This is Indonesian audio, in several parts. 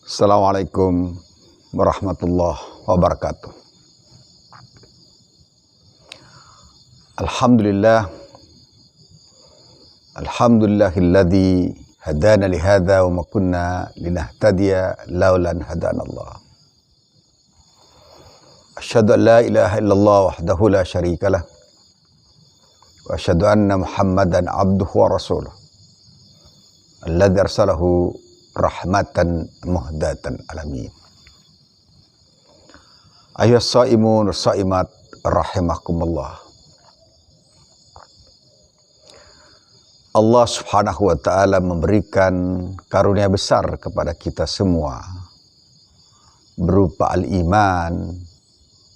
Assalamualaikum warahmatullahi wabarakatuh. Alhamdulillah, alhamdulillahilladzi hadana lihada wa ma kunna linahtadiya laulan hadanallah. Asyhadu an la ilaha illallah wahdahu la syarikalah wa asyhadu anna Muhammadan abduhu wa rasuluh alladzi arsalahu rahmatan muhdatan alamin. Ayyuhas shaimun shaimat rahimakumullah. Allah Subhanahu wa taala memberikan karunia besar kepada kita semua berupa al-iman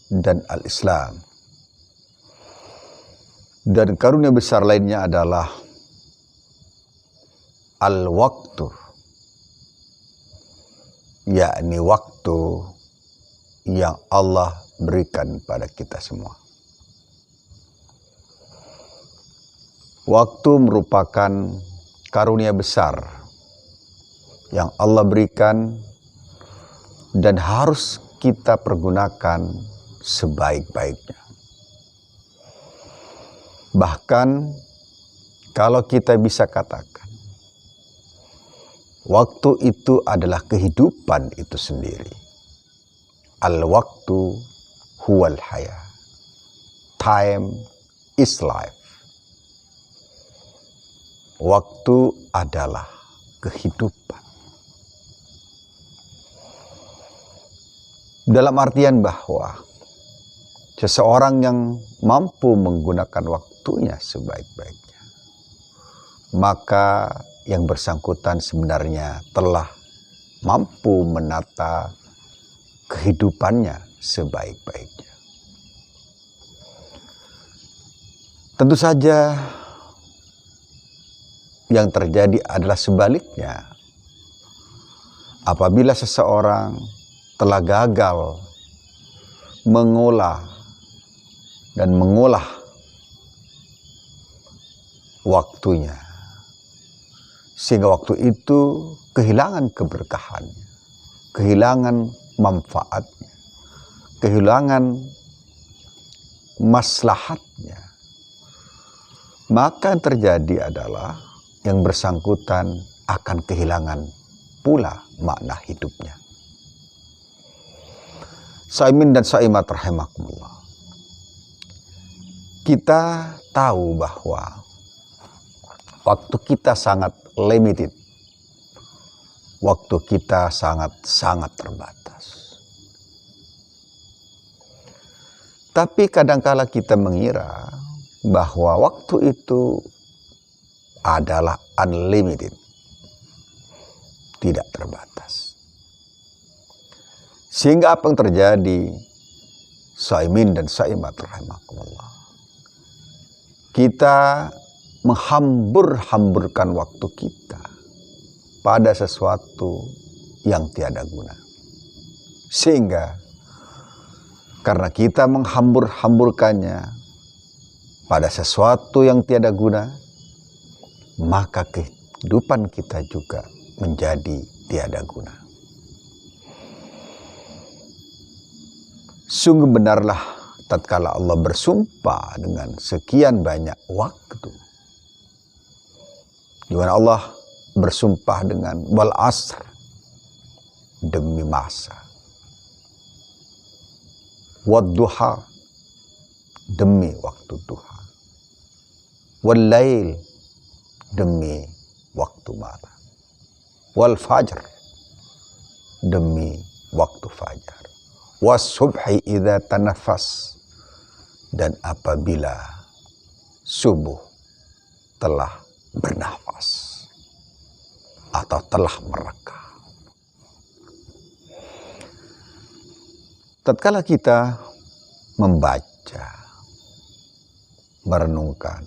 dan al-islam. Dan karunia besar lainnya adalah al-waktu, yakni waktu yang Allah berikan pada kita semua. Waktu merupakan karunia besar yang Allah berikan dan harus kita pergunakan sebaik-baiknya. Bahkan kalau kita bisa katakan waktu itu adalah kehidupan itu sendiri. Al-waktu huwal haya. Time is life. Waktu adalah kehidupan. Dalam artian bahwa seseorang yang mampu menggunakan waktunya sebaik-baiknya, maka yang bersangkutan sebenarnya telah mampu menata kehidupannya sebaik-baiknya. Tentu saja yang terjadi adalah sebaliknya. Apabila seseorang telah gagal mengolah waktunya, sehingga waktu itu kehilangan keberkahannya, kehilangan manfaatnya, kehilangan maslahatnya, maka yang terjadi adalah yang bersangkutan akan kehilangan pula makna hidupnya. Saimin dan saimat rahimakumullah. Kita tahu bahwa waktu kita sangat limited. Waktu kita sangat terbatas. Tapi kadangkala kita mengira bahwa waktu itu adalah unlimited, tidak terbatas. Sehingga apa yang terjadi, saimin dan saimat rahimakumullah, kita menghambur-hamburkan waktu kita pada sesuatu yang tiada guna. Sehingga karena kita menghambur-hamburkannya pada sesuatu yang tiada guna, maka kehidupan kita juga menjadi tiada guna. Sungguh benarlah tatkala Allah bersumpah dengan sekian banyak waktu, di mana Allah bersumpah dengan wal asr, demi masa, wad duha, demi waktu duha, wal lail, demi waktu malam, wal fajr, demi waktu fajar, was subhi idza tanafas, dan apabila subuh telah bernafas atau telah mereka. Tatkala kita membaca, merenungkan,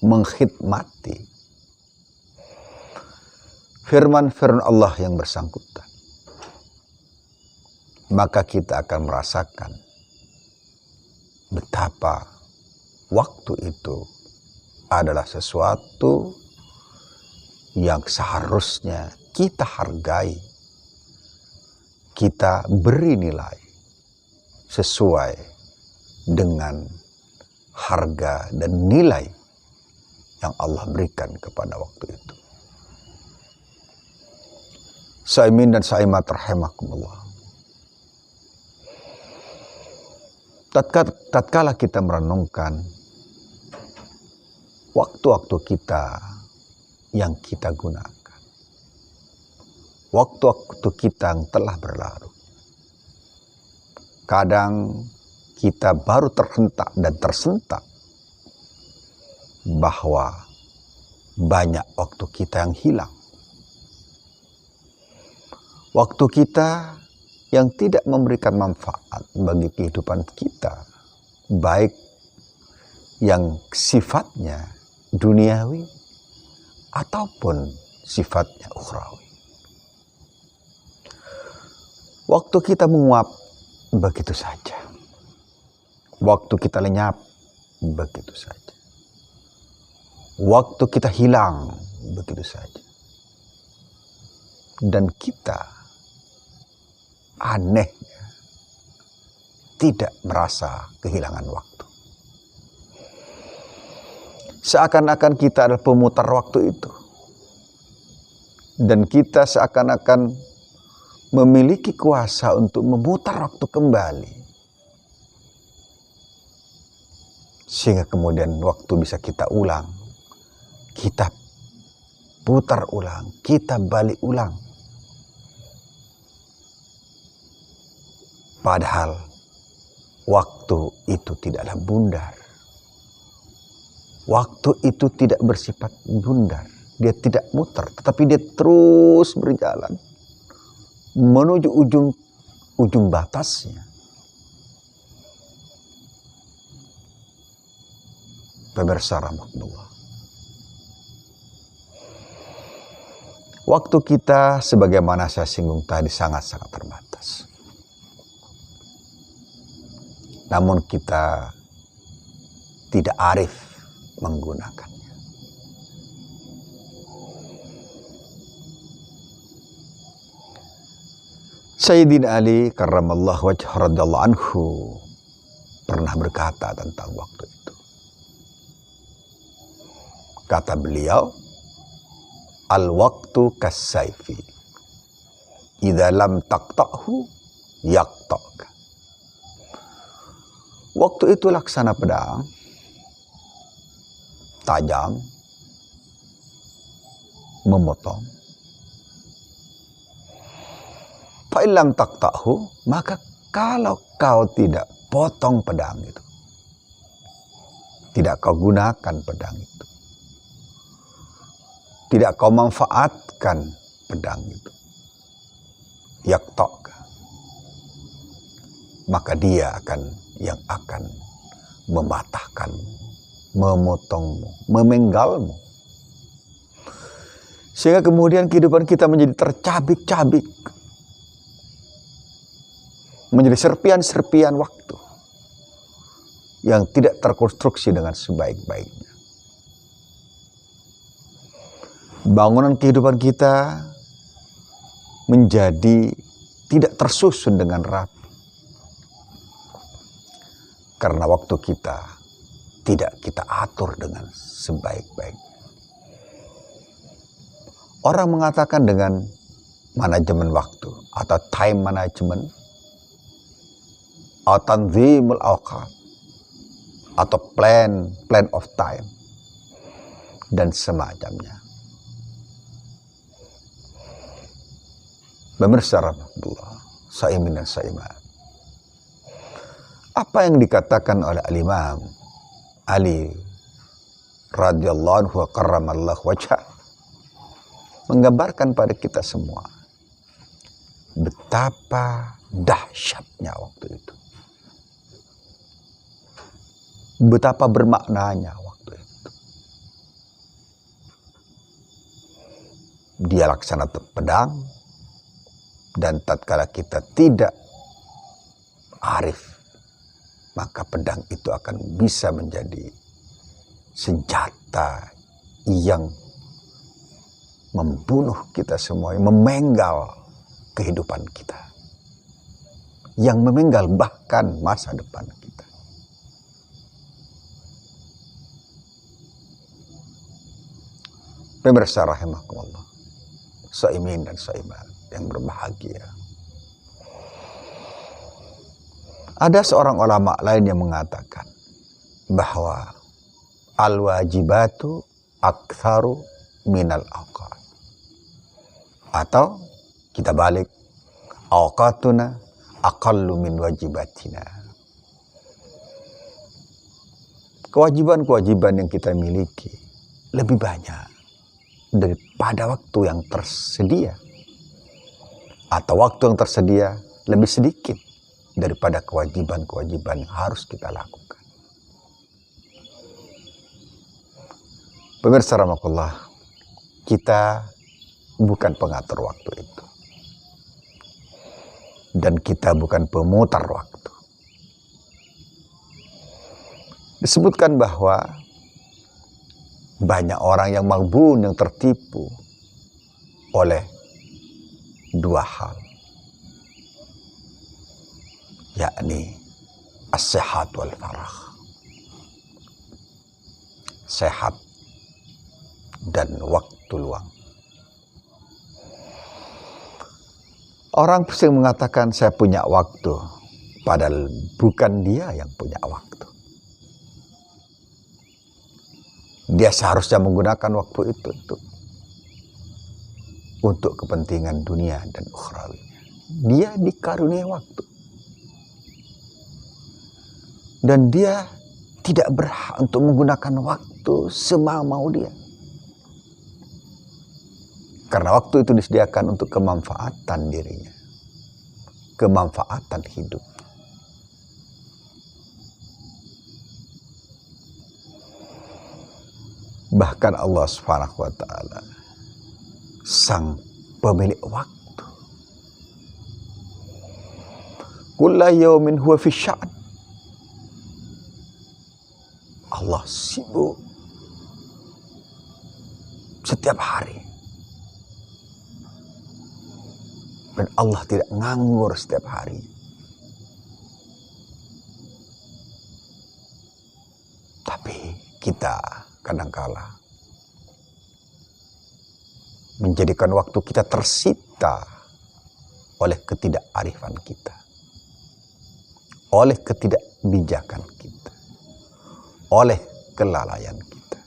mengkhidmati firman-firman Allah yang bersangkutan, maka kita akan merasakan betapa waktu itu adalah sesuatu yang seharusnya kita hargai kita beri nilai sesuai dengan harga dan nilai yang Allah berikan kepada waktu itu. Saimin dan saimat rahimakumullah. Tatkala kita merenungkan waktu-waktu kita yang kita gunakan, waktu-waktu kita yang telah berlalu, kadang kita baru terhentak dan tersentak bahwa banyak waktu kita yang hilang. Waktu kita yang tidak memberikan manfaat bagi kehidupan kita, baik yang sifatnya duniawi ataupun sifatnya ukhrawi. Waktu kita menguap begitu saja. Waktu kita lenyap begitu saja. Waktu kita hilang begitu saja. Dan kita anehnya tidak merasa kehilangan waktu. Seakan-akan kita adalah pemutar waktu itu. Dan kita seakan-akan memiliki kuasa untuk memutar waktu kembali. Sehingga kemudian waktu bisa kita ulang. Kita putar ulang, kita balik ulang. Padahal waktu itu tidaklah bundar. Waktu itu tidak bersifat bundar. Dia tidak muter, tetapi dia terus berjalan menuju ujung batasnya. Pemirsa rahmatullah. Waktu kita sebagaimana saya singgung tadi sangat-sangat terbatas. Namun kita tidak arif menggunakannya. Sayyidina Ali karramallahu wajhahu radhiyallahu anhu pernah berkata tentang waktu itu. Kata beliau, al-waqtu kas-saifi. Idza lam taqta'hu yaqta'ka. Waktu itu laksana pedang, tajam, memotong. Fa'ilam taqta'hu, maka kalau kau tidak potong pedang itu, tidak kau gunakan pedang itu, tidak kau manfaatkan pedang itu, yaqta'ka, maka dia yang akan mematahkanmu, memotongmu, memenggalmu. Sehingga kemudian kehidupan kita menjadi tercabik-cabik, menjadi serpian-serpian waktu yang tidak terkonstruksi dengan sebaik-baiknya. Bangunan kehidupan kita menjadi tidak tersusun dengan rapi. Karena waktu kita tidak kita atur dengan sebaik-baiknya. Orang mengatakan dengan manajemen waktu atau time management atau tanzimul awqat atau plan of time dan semacamnya. Pemirsa rahmatullah, saimin dan saimat. Apa yang dikatakan oleh Al-Imam Ali radhiyallahu anhu wa karramallahu wajhah menggambarkan pada kita semua betapa dahsyatnya waktu itu. Betapa bermaknanya waktu itu. Dia laksana pedang, dan tatkala kita tidak arif, maka pedang itu akan bisa menjadi senjata yang membunuh kita semua, memenggal kehidupan kita. yang memenggal bahkan masa depan kita. Pemirsa rahimakumullah, shaimin dan shaimat yang berbahagia. Ada seorang ulama lain yang mengatakan bahwa al-wajibatu aktsaru minal awqat. Atau kita balik, awqatuna aqallu min wajibatina. Kewajiban-kewajiban yang kita miliki lebih banyak daripada waktu yang tersedia. Atau waktu yang tersedia lebih sedikit daripada kewajiban-kewajiban yang harus kita lakukan. Pemirsa rahimakumullah, kita bukan pengatur waktu itu. Dan kita bukan pemutar waktu. Disebutkan bahwa banyak orang yang maghbun, yang tertipu oleh dua hal, yakni as-sehat wal farah, sehat dan waktu luang. Orang sering mengatakan saya punya waktu, padahal bukan dia yang punya waktu. Dia seharusnya menggunakan waktu itu untuk kepentingan dunia dan ukhrawinya. Dia dikaruniai waktu. Dan dia tidak berhak untuk menggunakan waktu semau-mau dia. Karena waktu itu disediakan untuk kemanfaatan dirinya. Kemanfaatan hidup. Bahkan Allah Subhanahu wa ta'ala, sang pemilik waktu, kulla yaumin huwa fi sya'an. Allah sibuk setiap hari. Dan Allah tidak nganggur setiap hari. Tapi kita kadangkala menjadikan waktu kita tersita oleh ketidakarifan kita, oleh ketidakbijakan kita, oleh kelalaian kita.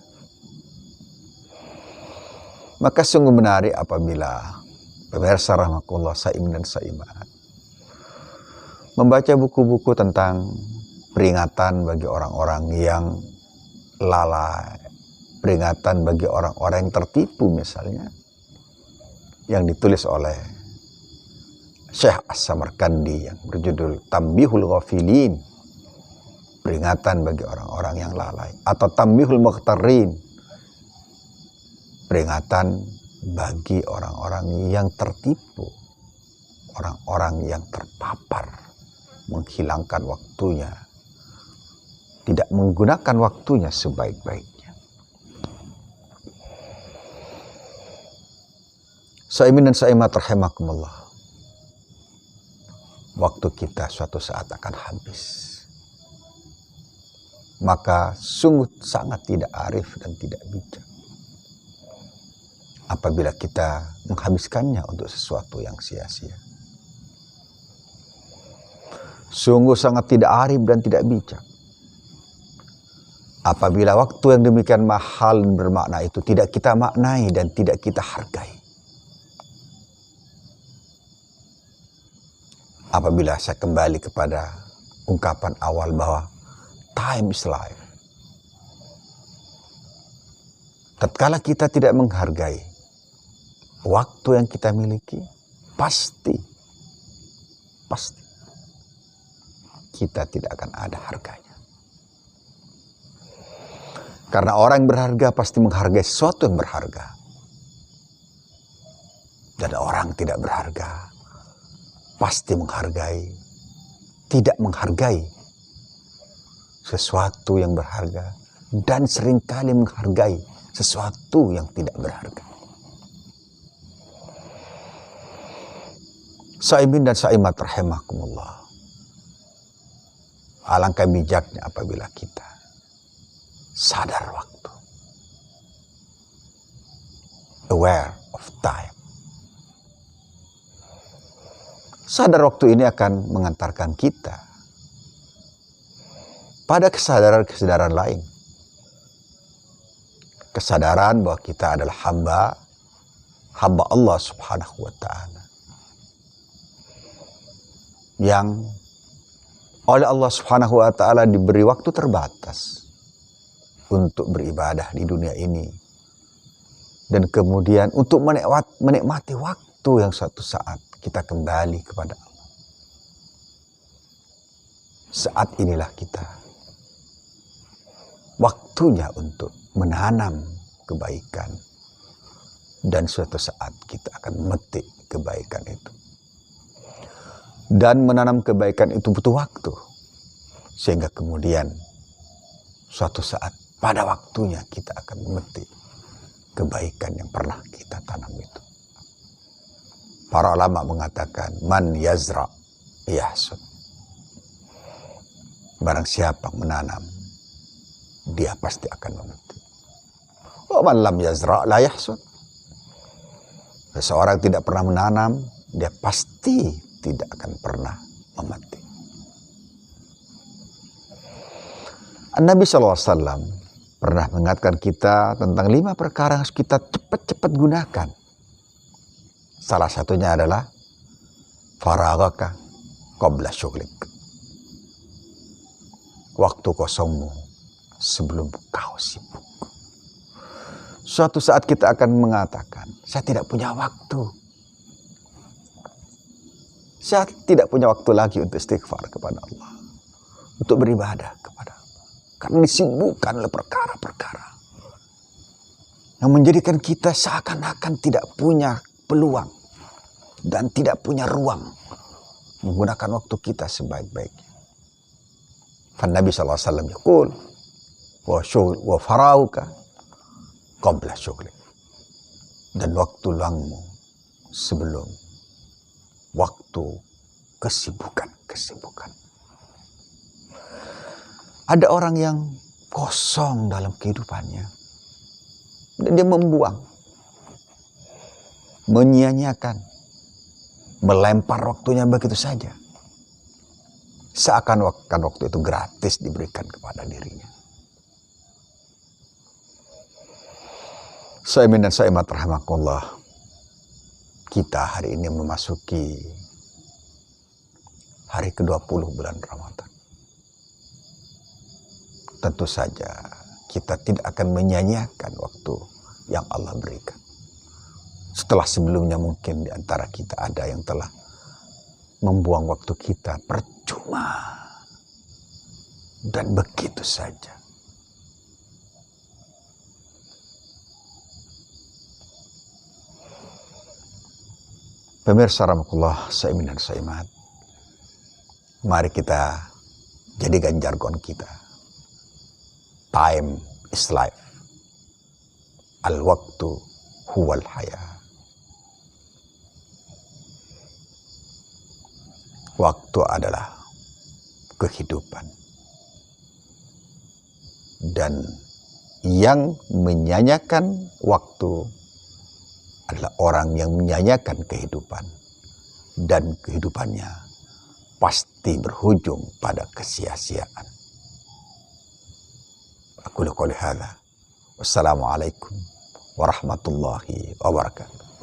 Maka sungguh menarik apabila pemirsa rahmatullah saim dan saimat membaca buku-buku tentang peringatan bagi orang-orang yang lalai, peringatan bagi orang-orang yang tertipu misalnya, yang ditulis oleh Syekh As-Samarkandi yang berjudul Tambihul Ghafilin, peringatan bagi orang-orang yang lalai, atau Tambihul Mukhtarin, peringatan bagi orang-orang yang tertipu, orang-orang yang terpapar, menghilangkan waktunya, tidak menggunakan waktunya sebaik-baiknya. Saimin dan saimat rahimakumullah, waktu kita suatu saat akan habis. Maka sungguh sangat tidak arif dan tidak bijak apabila kita menghabiskannya untuk sesuatu yang sia-sia. Sungguh sangat tidak arif dan tidak bijak apabila waktu yang demikian mahal dan bermakna itu tidak kita maknai dan tidak kita hargai. Apabila saya kembali kepada ungkapan awal bahwa time is life. Tatkala kita tidak menghargai waktu yang kita miliki, pasti kita tidak akan ada harganya. Karena orang yang berharga pasti menghargai sesuatu yang berharga. Dan orang tidak berharga pasti tidak menghargai sesuatu yang berharga, dan seringkali menghargai sesuatu yang tidak berharga. Saimin dan saimat rahimakumullah, Alangkah bijaknya apabila kita sadar waktu, aware of time. Sadar waktu ini akan mengantarkan kita pada kesadaran-kesadaran lain. Kesadaran bahwa kita adalah hamba Allah Subhanahu wa ta'ala, yang oleh Allah Subhanahu wa ta'ala diberi waktu terbatas untuk beribadah di dunia ini, dan kemudian untuk menikmati waktu yang suatu saat kita kembali kepada Allah. Saat inilah kita waktunya untuk menanam kebaikan, dan suatu saat kita akan memetik kebaikan itu. Dan menanam kebaikan itu butuh waktu, sehingga kemudian suatu saat pada waktunya kita akan memetik kebaikan yang pernah kita tanam itu. Para ulama mengatakan, man yazra yahsud. Barang siapa menanam, dia pasti akan memetik. Wa man lam yazra la yahsud. Seseorang tidak pernah menanam, dia pasti tidak akan pernah memetik. Nabi SAW pernah mengingatkan kita tentang 5 perkara yang harus kita cepat-cepat gunakan. Salah satunya adalah faragaka qabla syughlik. Waktu kosongmu sebelum kau sibuk. Suatu saat kita akan mengatakan, saya tidak punya waktu. Saya tidak punya waktu lagi untuk istighfar kepada Allah, untuk beribadah kepada Allah, karena disibukkan oleh perkara-perkara yang menjadikan kita seakan-akan tidak punya peluang dan tidak punya ruang menggunakan waktu kita sebaik-baiknya. Kan Nabi SAW yaqul wa farauka qabla syughlik, dan waktu luangmu sebelum waktu kesibukan. Ada orang yang kosong dalam kehidupannya, dan dia membuang, menyia-nyiakan, melempar waktunya begitu saja, seakan-akan waktu itu gratis diberikan kepada dirinya. Saimin dan saimat rahimakumullah, kita hari ini memasuki hari ke-20 bulan Ramadan. Tentu saja kita tidak akan menyia-nyiakan waktu yang Allah berikan. Setelah sebelumnya mungkin di antara kita ada yang telah membuang waktu kita percuma dan begitu saja. Pemirsa rahmatullah, saimin dan saimat, mari kita jadikan jargon kita. Time is life. Al-waktu huwal haya. Waktu adalah kehidupan. Dan yang menyanyikan waktu adalah orang yang menyanyikan kehidupan. Dan kehidupannya pasti berujung pada kesia-siaan. Aku qouli hadza. Wassalamualaikum warahmatullahi wabarakatuh.